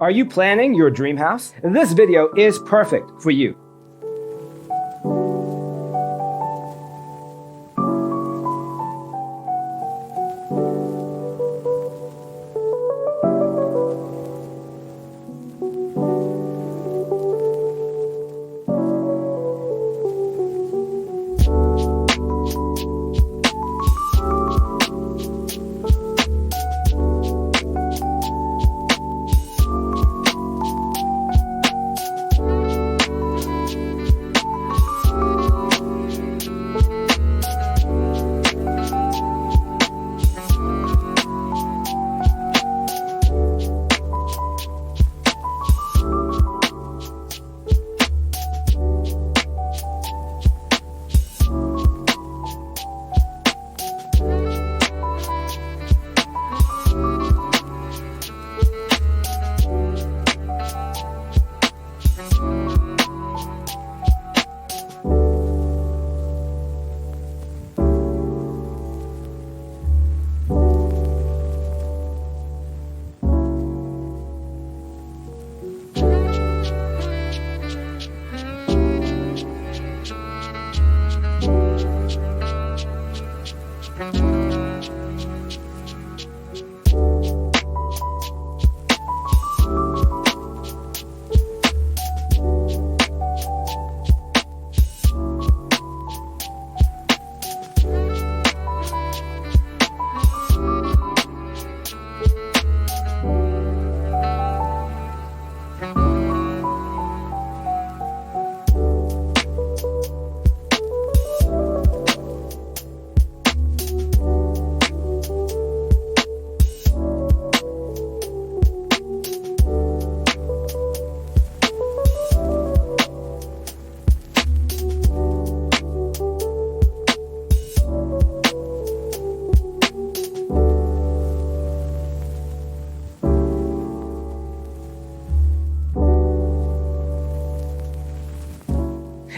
Are you planning your dream house? This video is perfect for you.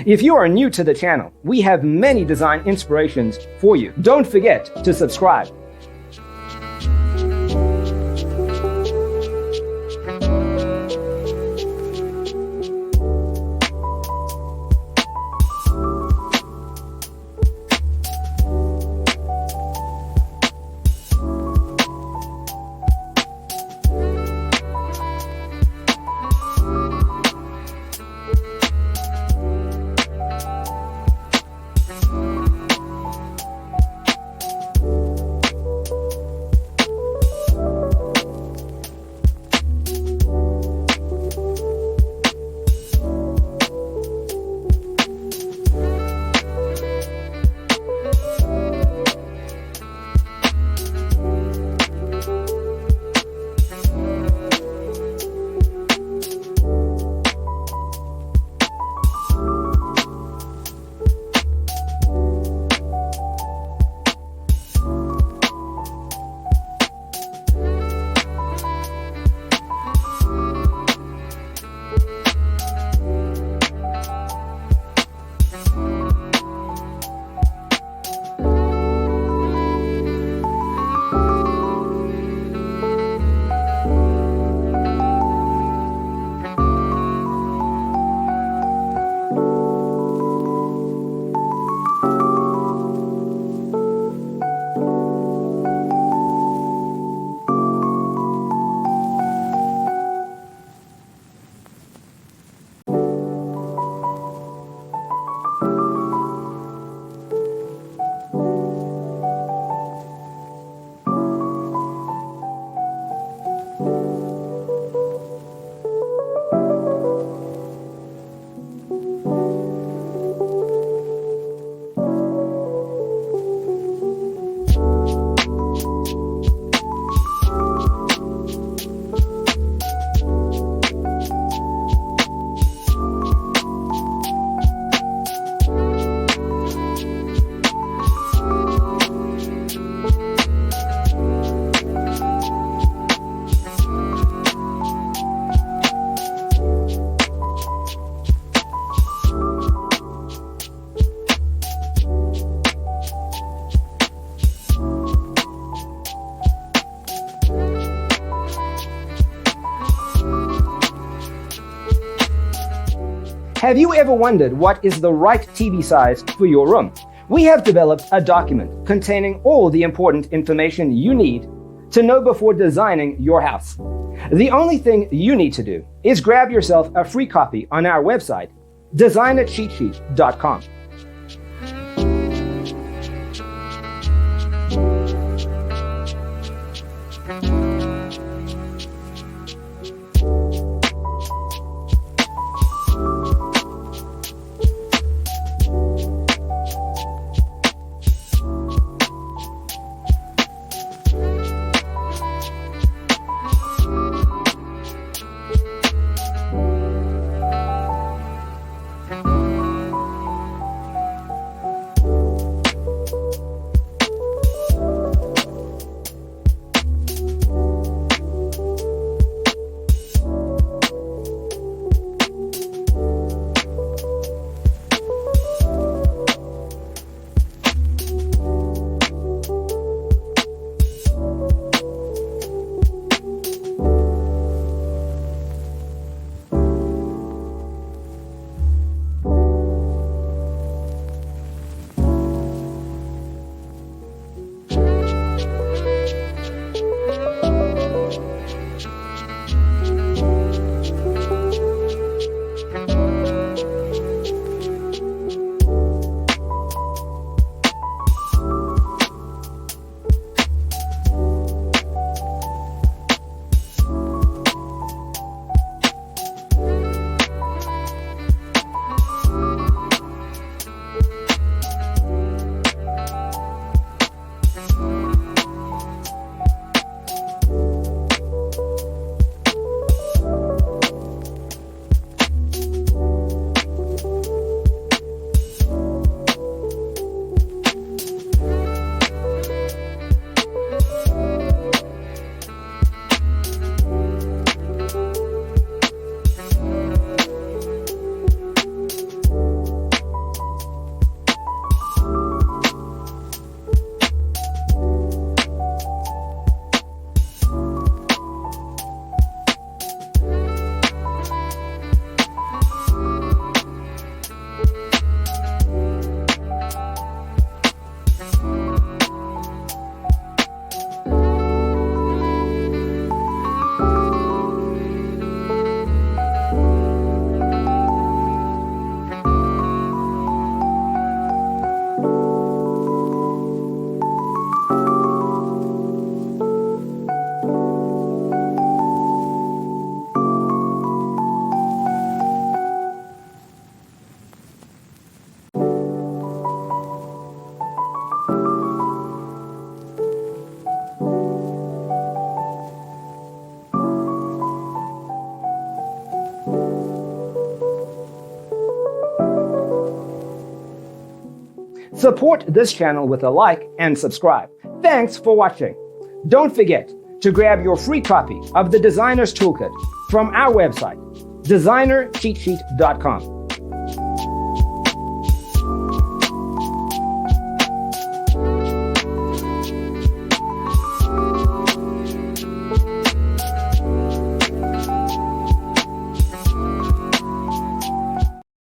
If you are new to the channel, we have many design inspirations for you. Don't forget to subscribe. Have you ever wondered what is the right TV size for your room? We have developed a document containing all the important information you need to know before designing your house. The only thing you need to do is grab yourself a free copy on our website, designercheatsheet.com. Support this channel with a like and subscribe. Thanks for watching. Don't forget to grab your free copy of the Designer's Toolkit from our website, designercheatsheet.com.